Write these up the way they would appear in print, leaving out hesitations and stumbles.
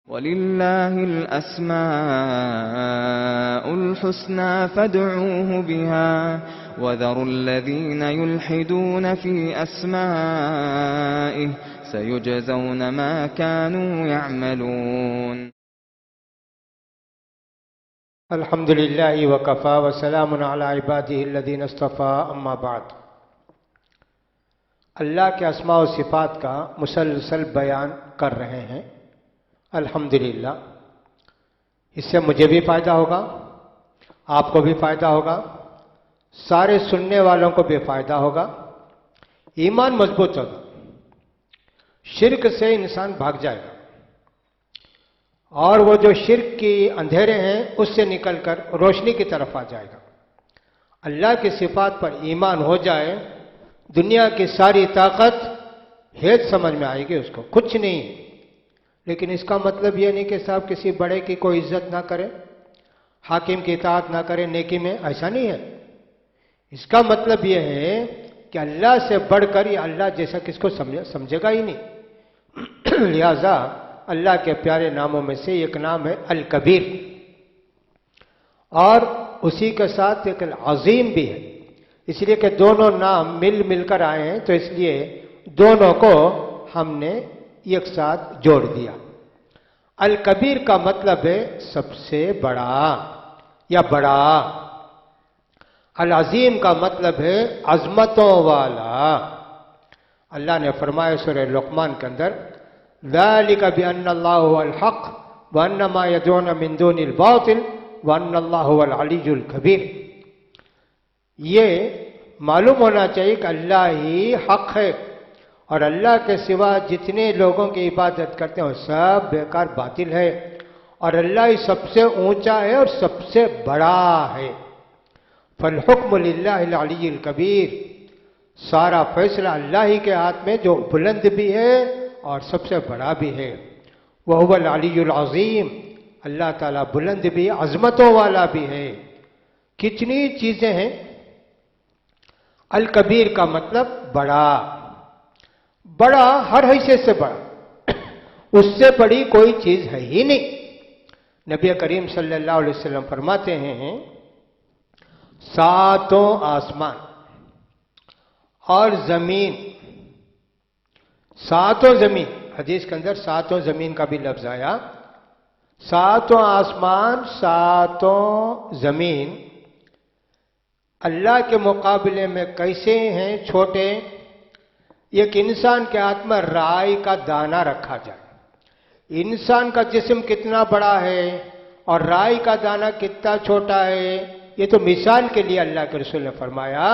وَلِلَّهِ الْأَسْمَاءُ الْحُسْنَى فَادْعُوهُ بِهَا وَذَرُوا الَّذِينَ يُلْحِدُونَ فِي أَسْمَائِهِ سَيُجْزَوْنَ مَا كَانُوا يَعْمَلُونَ. الحمد للہ وکفا وسلام علی عبادہ الذین اصطفیٰ اما بعد. اللہ کے اسماء و صفات کا مسلسل بیان کر رہے ہیں. الحمدللہ اس سے مجھے بھی فائدہ ہوگا، آپ کو بھی فائدہ ہوگا، سارے سننے والوں کو بھی فائدہ ہوگا. ایمان مضبوط ہوگا، شرک سے انسان بھاگ جائے گا، اور وہ جو شرک کی اندھیرے ہیں اس سے نکل کر روشنی کی طرف آ جائے گا. اللہ کی صفات پر ایمان ہو جائے، دنیا کی ساری طاقت ہیت سمجھ میں آئے گی اس کو، کچھ نہیں. لیکن اس کا مطلب یہ نہیں کہ صاحب کسی بڑے کی کوئی عزت نہ کرے، حاکم کی اطاعت نہ کرے نیکی میں، ایسا نہیں ہے. اس کا مطلب یہ ہے کہ اللہ سے بڑھ کر یہ اللہ جیسا کس کو سمجھے گا ہی نہیں. لہذا اللہ کے پیارے ناموں میں سے ایک نام ہے الکبیر، اور اسی کے ساتھ ایک العظیم بھی ہے. اس لیے کہ دونوں نام مل کر آئے ہیں، تو اس لیے دونوں کو ہم نے ایک ساتھ جوڑ دیا. الکبیر کا مطلب ہے سب سے بڑا یا بڑا. العظیم کا مطلب ہے عظمتوں والا. اللہ نے فرمایا سورہ لقمان کے اندر، ذَلِكَ بِأَنَّ اللَّهَ هُوَ الْحَقُّ وَأَنَّ مَا يَدْعُونَ مِن دُونِ الْبَاطِلِ وَأَنَّ اللَّهَ هُوَ الْعَلِيُّ الْكَبِيرُ. یہ معلوم ہونا چاہیے کہ اللہ ہی حق ہے، اور اللہ کے سوا جتنے لوگوں کی عبادت کرتے ہیں وہ سب بیکار باطل ہے، اور اللہ ہی سب سے اونچا ہے اور سب سے بڑا ہے. فالحکم للہ العلی الکبیر، سارا فیصلہ اللہ ہی کے ہاتھ میں جو بلند بھی ہے اور سب سے بڑا بھی ہے. وہو العلی العظیم، اللہ تعالیٰ بلند بھی، عظمتوں والا بھی ہے. کتنی چیزیں ہیں. الکبیر کا مطلب بڑا، بڑا ہر حیثیت سے بڑا، اس سے بڑی کوئی چیز ہے ہی نہیں. نبی کریم صلی اللہ علیہ وسلم فرماتے ہیں، ساتوں آسمان اور زمین، ساتوں زمین، حدیث کے اندر ساتوں زمین کا بھی لفظ آیا، ساتوں آسمان ساتوں زمین اللہ کے مقابلے میں کیسے ہیں چھوٹے. ایک انسان کے ہاتھ میں رائی کا دانہ رکھا جائے، انسان کا جسم کتنا بڑا ہے اور رائی کا دانہ کتنا چھوٹا ہے. یہ تو مثال کے لیے اللہ کے رسول نے فرمایا،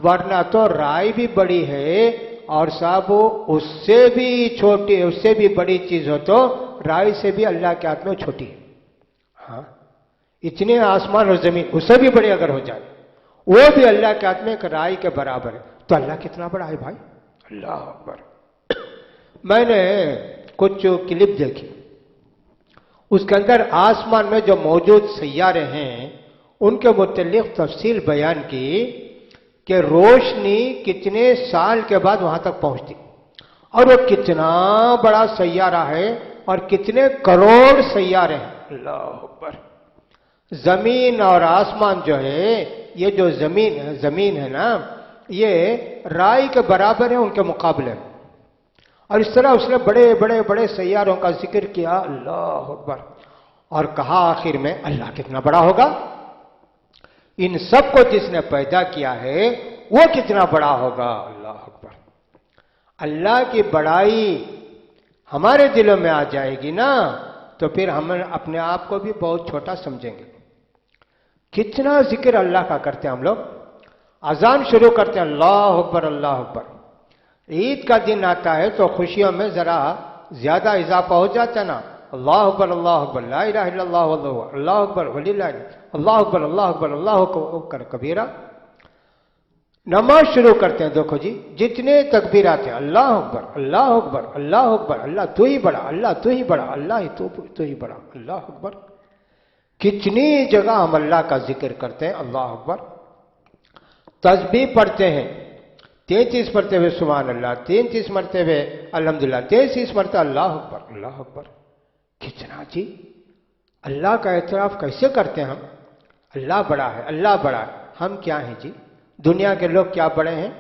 ورنہ تو رائی بھی بڑی ہے اور صاحب اس سے بھی چھوٹی، اس سے بھی بڑی چیز ہو تو رائی سے بھی اللہ کے ہاتھ میں چھوٹی ہے. ہاں، اتنے آسمان اور زمین اس سے بھی بڑے اگر ہو جائے، وہ بھی اللہ کے ہاتھ میں ایک رائی کے برابر ہے. تو اللہ کتنا بڑا ہے بھائی، اللہ اکبر. میں نے کچھ کلپ دیکھی، اس کے اندر آسمان میں جو موجود سیارے ہیں ان کے متعلق تفصیل بیان کی کہ روشنی کتنے سال کے بعد وہاں تک پہنچتی، اور وہ کتنا بڑا سیارہ ہے اور کتنے کروڑ سیارے ہیں. اللہ اکبر. زمین اور آسمان جو ہے، یہ جو زمین ہے نا، یہ رائی کے برابر ہے ان کے مقابلے میں. اور اس طرح اس نے بڑے بڑے بڑے سیاروں کا ذکر کیا. اللہ اکبر. اور کہا آخر میں اللہ کتنا بڑا ہوگا، ان سب کو جس نے پیدا کیا ہے وہ کتنا بڑا ہوگا. اللہ اکبر. اللہ کی بڑائی ہمارے دلوں میں آ جائے گی نا، تو پھر ہم اپنے آپ کو بھی بہت چھوٹا سمجھیں گے. کتنا ذکر اللہ کا کرتے ہیں ہم لوگ. اذان شروع کرتے ہیں اللہ اکبر اللہ اکبر. عید کا دن آتا ہے تو خوشیوں میں ذرا زیادہ اضافہ ہو جاتا ہے نا، اللہ اکبر لا الہ الا اللہ اللہ اکبر وللہ اللہ اکبر اللہ اکبر کبیرہ. نماز شروع کرتے ہیں، دیکھو جی جتنے تکبیرات ہیں، اللہ اکبر اللہ اکبر اللہ اکبر، اللہ تو ہی بڑا، اللہ تو ہی بڑا، اللہ ہی تو ہی بڑا، اللہ اکبر. کتنی جگہ ہم اللہ کا ذکر کرتے ہیں، اللہ اکبر. تسبیح پڑھتے ہیں 33 مرتبہ سبحان اللہ، 33 مرتبہ الحمدللہ، 33 مرتبہ اللہ اکبر اللہ اکبر. कितना जी, अल्लाह का एतराफ कैसे करते हैं हम? अल्लाह बड़ा है, अल्लाह बड़ा है, हम क्या हैं जी? दुनिया के लोग क्या बड़े हैं?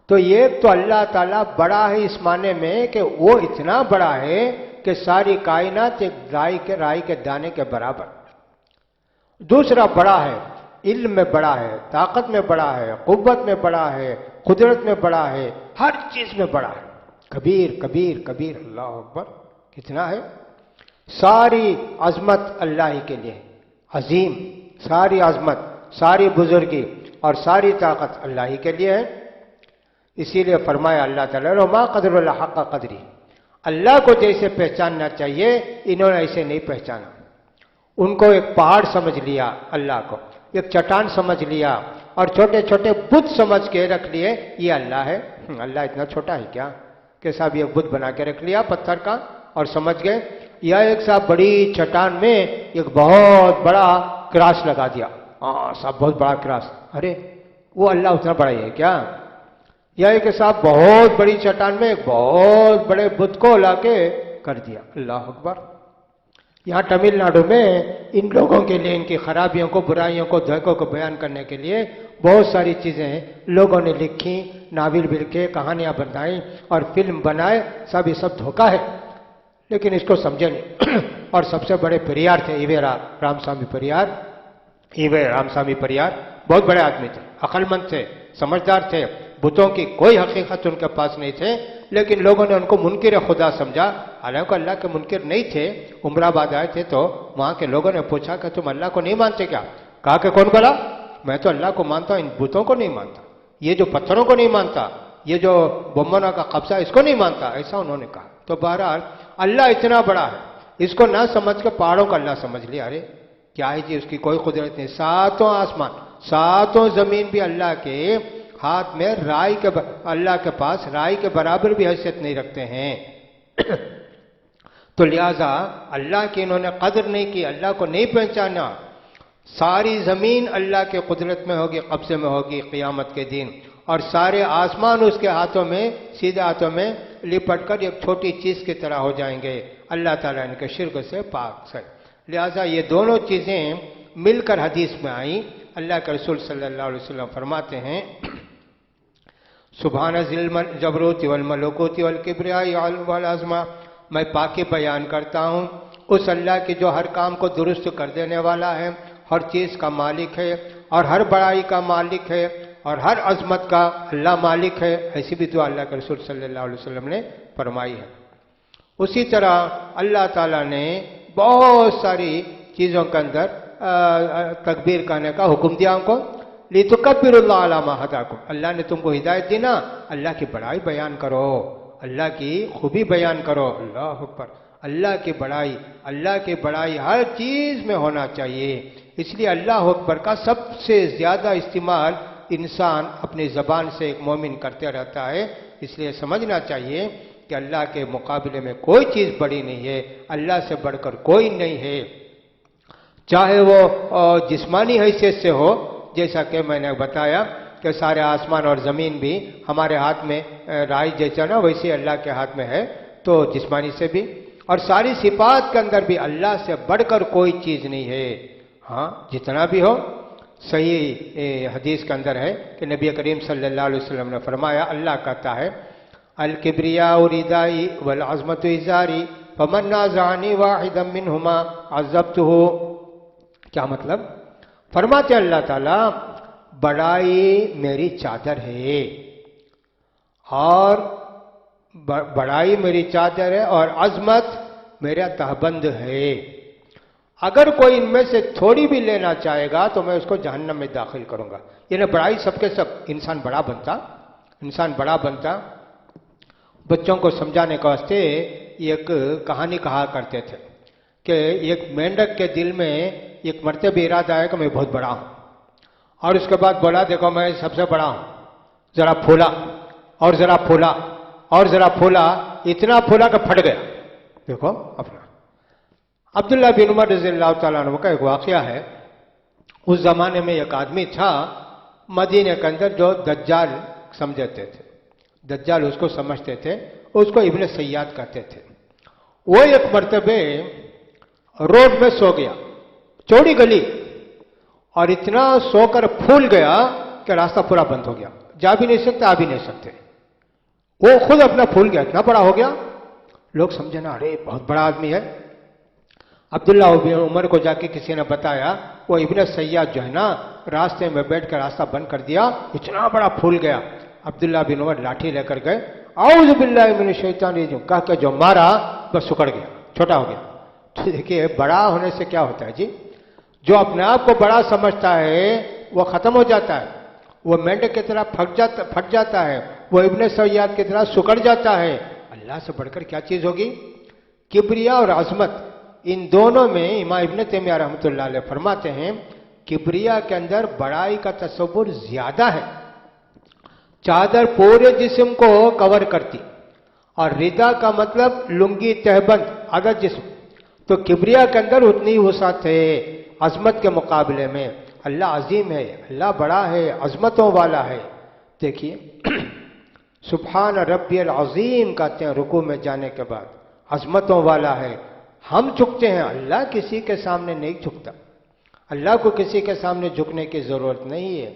तो ये तो अल्लाह ताला बड़ा है इस माने में कि वो इतना बड़ा है कि सारी कायनात एक राई के दाने के बराबर। दूसरा बड़ा है, इल्म में बड़ा है, ताकत में बड़ा है, कुव्वत में बड़ा है, कुदरत में बड़ा है, हर चीज में बड़ा है। कबीर कबीर कबीर, अल्लाह अकबर, कितना है। सारी अजमत अल्लाह ही के लिए, अजीम, सारी अजमत, सारी बुजुर्गी और सारी ताकत अल्लाह ही के लिए है। इसीलिए फरमाया अल्लाह ताला, मा क़दरुल्लाह हक़्क़ क़द्री, अल्लाह को जैसे पहचानना चाहिए इन्होंने ऐसे नहीं पहचाना। उनको एक पहाड़ समझ लिया, अल्लाह को एक चट्टान समझ लिया और छोटे छोटे बुत समझ के रख लिए, ये अल्लाह है। अल्लाह इतना छोटा है क्या कि साहब ये बुत बना के रख लिया पत्थर का और समझ गए, या एक साहब बड़ी चट्टान में एक बहुत बड़ा क्रॉस लगा दिया, साहब बहुत बड़ा क्रॉस, अरे वो अल्लाह उतना बड़ा ही है क्या? या एक साहब बहुत बड़ी चट्टान में एक बहुत बड़े बुत को लाके कर दिया, अल्लाह अकबर। यहाँ तमिलनाडु में इन लोगों के लिए इनकी खराबियों को, बुराइयों को, धोखों को बयान करने के लिए बहुत सारी चीजें लोगों ने लिखी, नावल भी लिखे, कहानियां बनाई और फिल्म बनाए, सब ये सब धोखा है, लेकिन इसको समझे नहीं। और सबसे बड़े परियार थे ईवे रामस्वामी परियार, बहुत बड़े आदमी थे, अक्लमंद थे, समझदार थे, बुतों की कोई हकीकत उनके पास नहीं थे, लेकिन लोगों ने उनको मुनकिर खुदा समझा। हालांकि अल्लाह के मुनकिर नहीं थे। उमराबाद आए थे तो वहां के लोगों ने पूछा कि तुम अल्लाह को नहीं मानते क्या? कहा कि कौन बोला? मैं तो अल्लाह को मानता हूं, इन बुतों को नहीं मानता, ये जो पत्थरों को नहीं मानता, ये जो बम्बना का कब्जा इसको नहीं मानता, ऐसा उन्होंने कहा। तो बहरहाल अल्लाह इतना बड़ा है, इसको ना समझ के पहाड़ों का अल्लाह समझ लिया। अरे क्या है जी, उसकी कोई कुदरत नहीं। सातों आसमान, सातों जमीन भी अल्लाह के हाथ में, राई के अल्लाह के पास राई के बराबर भी हैसियत नहीं रखते हैं। तो लिहाजा अल्लाह की इन्होंने कदर नहीं की, अल्लाह को नहीं पहचाना। सारी जमीन अल्लाह के कुदरत में होगी, कब्जे में होगी क़यामत के दिन, और सारे आसमान उसके हाथों में, सीधे हाथों में लिपट कर एक छोटी चीज की तरह हो जाएंगे। अल्लाह ताला इनके शिर्क से पाक है। लिहाजा ये दोनों चीजें मिलकर हदीस में आई। अल्लाह के रसूल सल्लल्लाहु अलैहि वसल्लम फरमाते हैं, सुभान ज़िल जबरूति वल मलकुति वल किब्रियाई वल अज़मा, मैं पाकी बयान करता हूँ उस अल्लाह की जो हर काम को दुरुस्त कर देने वाला है, हर चीज़ का मालिक है और हर बड़ाई का मालिक है और हर अजमत का अल्लाह मालिक है। ऐसी भी दुआ अल्लाह के रसूल सल्लल्लाहु अलैहि वसल्लम ने फरमाई है। उसी तरह अल्लाह ताला ने बहुत सारी चीज़ों के अंदर तकबीर कहने का हुक्म दिया हमको। लितुकब्बिरुल्लाह अला मा हदाकुम, अल्लाह ने तुमको हिदायत दी ना, अल्लाह की बड़ाई बयान करो, अल्लाह की खूबी बयान करो। अल्लाह अकबर, अल्लाह की बड़ाई हर चीज में होना चाहिए। इसलिए अल्लाह अकबर का सबसे ज्यादा इस्तेमाल इंसान अपनी जबान से एक मोमिन करते रहता है। इसलिए समझना चाहिए कि अल्लाह के मुकाबले में कोई चीज बड़ी नहीं है, अल्लाह से बढ़कर कोई नहीं है। चाहे वो जिस्मानी हैसियत से हो, जैसा कि मैंने बताया कि सारे आसमान और जमीन भी हमारे हाथ में राई जैसा ना, वैसे अल्लाह के हाथ में है, तो जिस्मानी से भी, और सारी सिफात के अंदर भी अल्लाह से बढ़कर कोई चीज नहीं है। हाँ, जितना भी हो। सही हदीस के अंदर है कि नबी करीम सल्लल्लाहु अलैहि वसल्लम ने फरमाया, अल्लाह कहता है, अल किब्रिया रिदाई वल अज़मतु इज़ारी फमन नाज़अनी वाहिदम मिनहुमा अज़बतुहु। क्या मतलब? फरमाते अल्लाह ताला, बड़ाई मेरी चादर है और बड़ाई मेरी चादर है और अजमत मेरा तहबंद है। अगर कोई इनमें से थोड़ी भी लेना चाहेगा तो मैं उसको जहन्नम में दाखिल करूंगा। यानी बड़ाई सबके सब, इंसान बड़ा बनता। बच्चों को समझाने के वास्ते एक कहानी कहा करते थे कि एक मेंढक के दिल में एक मरतबे इरादा है कि मैं बहुत बड़ा हूं, और उसके बाद बोला, देखो मैं सबसे बड़ा हूं, जरा फूला और जरा फूला और जरा फूला, इतना फूला कि फट गया। देखो अपना अब्दुल्लाह बिन उमर रज़ियल्लाहु ताला अन्हु का एक वाकया है। उस जमाने में एक आदमी था मदीने के अंदर जो दज्जाल समझते थे, दज्जाल उसको समझते थे, उसको इब्न सय्याद कहते थे। وہ ایک मर्तबे रोड में सो गया, चौड़ी गली, और इतना सोकर फूल गया कि रास्ता पूरा बंद हो गया, जा भी नहीं सकते आ भी नहीं सकते। वो खुद अपना फूल गया, इतना बड़ा हो गया, लोग समझे ना अरे बहुत बड़ा आदमी है। अब्दुल्ला उमर को जाके किसी ने बताया, वो इब्न सैयाद जो है ना रास्ते में बैठ कर रास्ता बंद कर दिया, इतना बड़ा फूल गया। अब्दुल्ला बिन उमर लाठी लेकर गए, औज़ु बिल्लाहि मिनश शैतानिर रजीम कह के जो मारा बस सुकड़ गया, छोटा हो गया। तो देखिए बड़ा होने से क्या होता है जी, जो अपने आप को बड़ा समझता है वो खत्म हो जाता है, वो मेंढक की तरह फट जाता है, वो इब्न सैयाद की तरह सुकड़ जाता है। अल्लाह से बढ़कर क्या चीज होगी? किब्रिया और अजमत, इन दोनों में इमाम इब्न तैमिया रहमतुल्लाह अलैह फरमाते हैं किब्रिया के अंदर बड़ाई का तसव्वुर ज्यादा है, चादर पूरे जिस्म को कवर करती, और रिदा का मतलब लुंगी तहबंद आधा जिस्म, तो किब्रिया के अंदर उतनी वसात है अजमत के मुकाबले में। अल्लाह अजीम है, अल्लाह बड़ा है, अजमतों वाला है। देखिए सुब्हान रब्बियल अजीम कहते हैं रुकू में जाने के बाद, अजमतों वाला है। हम झुकते हैं, अल्लाह किसी के सामने नहीं झुकता, अल्लाह को किसी के सामने झुकने की जरूरत नहीं है।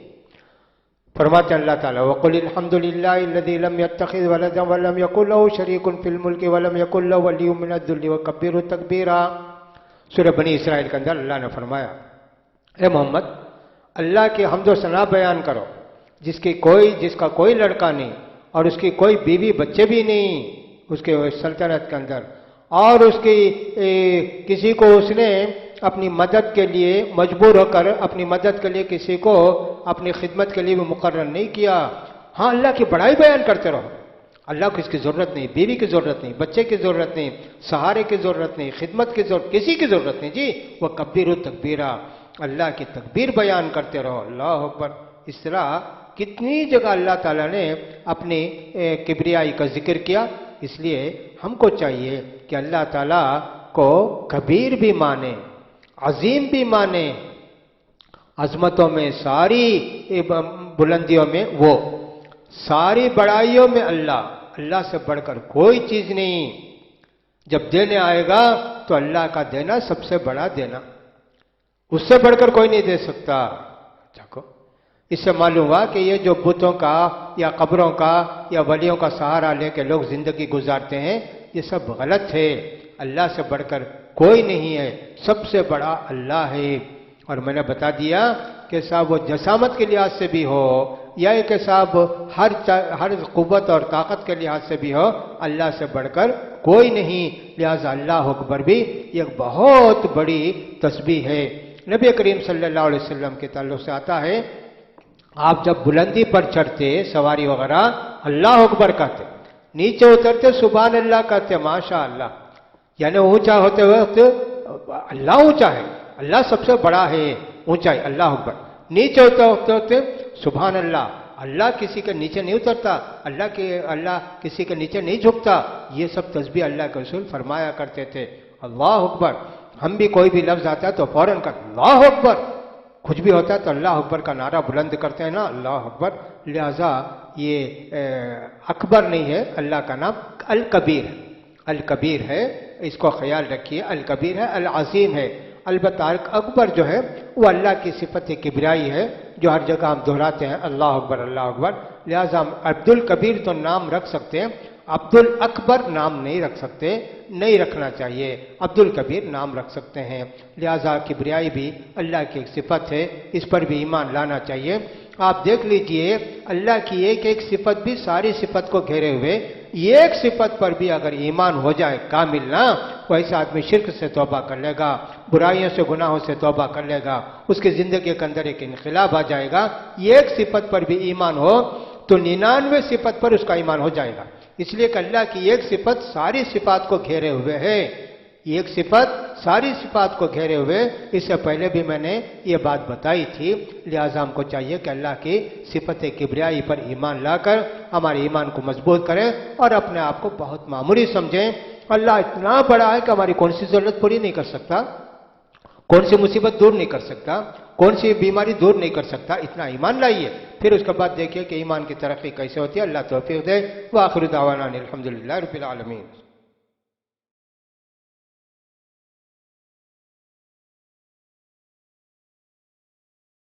फरमाते अल्लाह ताला वक़ुल अल्हम्दुलिल्लाहि अल्लज़ी लम यत्तखिज़ वलदन वलम यकुल लहू शरीकुन फिल मुल्कि वलम यकुल लहू वलिय्युम मिनज़-ज़ुल्लि वकब्बिरहु तकबीरा। सूरह बनी इसराइल के अंदर अल्लाह ने फरमाया, ए मोहम्मद अल्लाह की हम्द व सना बयान करो जिसका कोई लड़का नहीं और उसकी कोई बीवी बच्चे भी नहीं उसके सल्तनत के अंदर, और उसकी किसी को उसने अपनी मदद के लिए मजबूर होकर अपनी मदद के लिए किसी को अपनी खिदमत के लिए भी मुकर्रर नहीं किया। हाँ, अल्लाह की बड़ाई बयान करते रहो, अल्लाह को इसकी जरूरत नहीं, बीवी की जरूरत नहीं, बच्चे की जरूरत नहीं, सहारे की जरूरत नहीं, खिदमत की जरूरत, किसी की जरूरत नहीं जी। वह कब्बीरु तकबीरा, अल्लाह की तकबीर बयान करते रहो, अल्लाह अकबर। इस तरह कितनी जगह अल्लाह ताला ने अपनी किब्रियाई का जिक्र किया। इसलिए हमको चाहिए कि अल्लाह ताला को कबीर भी माने, अजीम भी माने, अजमतों में सारी बुलंदियों में वो, सारी बड़ाइयों में अल्लाह से बढ़कर कोई चीज नहीं। जब देने आएगा तो अल्लाह का देना सबसे बड़ा देना, उससे बढ़कर कोई नहीं दे सकता। देखो इससे मालूम हुआ कि ये जो बुतों का या कब्रों का या वलियों का सहारा लेके लोग जिंदगी गुजारते हैं ये सब गलत है। अल्लाह से बढ़कर कोई नहीं है, सबसे बड़ा अल्लाह है। और मैंने बता दिया कि साहब वो जसामत के लिहाज से भी हो या कि साहब हर कुव्वत और ताकत के लिहाज से भी हो, अल्लाह से बढ़कर कोई नहीं। लिहाजा अल्लाह अकबर भी एक बहुत बड़ी तस्बीह है। नबी करीम सल्लल्लाहु अलैहि वसल्लम के ताल्लुक से आता है, आप जब बुलंदी पर चढ़ते सवारी वगैरह अल्लाह अकबर कहते, नीचे उतरते सुभान अल्लाह कहते, माशा अल्लाह, यानी ऊंचा होते वक्त अल्लाह ऊंचा है, अल्लाह सबसे बड़ा है, ऊंचाई अल्लाह अकबर। नीचे उतरते सुभान अल्लाह, अल्लाह किसी के नीचे नहीं उतरता, अल्लाह किसी के नीचे नहीं झुकता। ये सब तस्बीह अल्लाह के रसूल फरमाया करते थे, अल्लाह अकबर। हम भी कोई भी लफ्ज आता है तो फौरन कर अल्लाह अकबर, कुछ भी होता है तो अल्लाह अकबर का नारा बुलंद करते हैं ना, अल्लाह अकबर। लिहाजा ये अकबर नहीं है, अल्लाह का नाम अल कबीर है, अल कबीर है, इसको ख्याल रखिए। अल कबीर है, अल अजीम है। अलबत्ता अकबर जो है वो अल्लाह की सिफत किबराई है जो हर जगह हम दोहराते हैं, अल्लाह अकबर अल्लाह अकबर। लिहाजा हम अब्दुल कबीर तो नाम रख सकते हैं, अब्दुल अकबर नाम नहीं रख सकते, नहीं रखना चाहिए, अब्दुल कबीर नाम रख सकते हैं। लिहाजा किबरियाई भी अल्लाह की एक सिफत है, इस पर भी ईमान लाना चाहिए। आप देख लीजिए अल्लाह की एक एक सिफत भी सारी सिफत को घेरे हुए, एक सिफत पर भी अगर ईमान हो जाए कामिल ना, वैसे आदमी शिर्क से तौबा कर लेगा, बुराइयों से गुनाहों से तौबा कर लेगा, उसकी जिंदगी के अंदर एक इनकलाब आ जाएगा। एक सिफत पर भी ईमान हो तो 99 सिफत पर उसका ईमान हो जाएगा। इसलिए कि अल्लाह की एक सिफत सारी सिफात को घेरे हुए है, एक सिफत सारी सिफात को घेरे हुए। इससे पहले भी मैंने ये बात बताई थी। लिहाजा हमको चाहिए कि अल्लाह की सिफत किबरियाई पर ईमान लाकर हमारे ईमान को मजबूत करें और अपने आप को बहुत मामूली समझें। अल्लाह इतना बड़ा है कि हमारी कौन सी जरूरत पूरी नहीं कर सकता, कौन सी मुसीबत दूर नहीं कर सकता, कौन सी बीमारी दूर नहीं कर सकता। इतना ईमान लाइए, फिर उसके बाद देखिए कि ईमान की तरक्की कैसे होती है। अल्लाह तौफीक दे। व आखिर दावाना अनिल हम्दुलिल्लाहि रब्बिल आलमीन।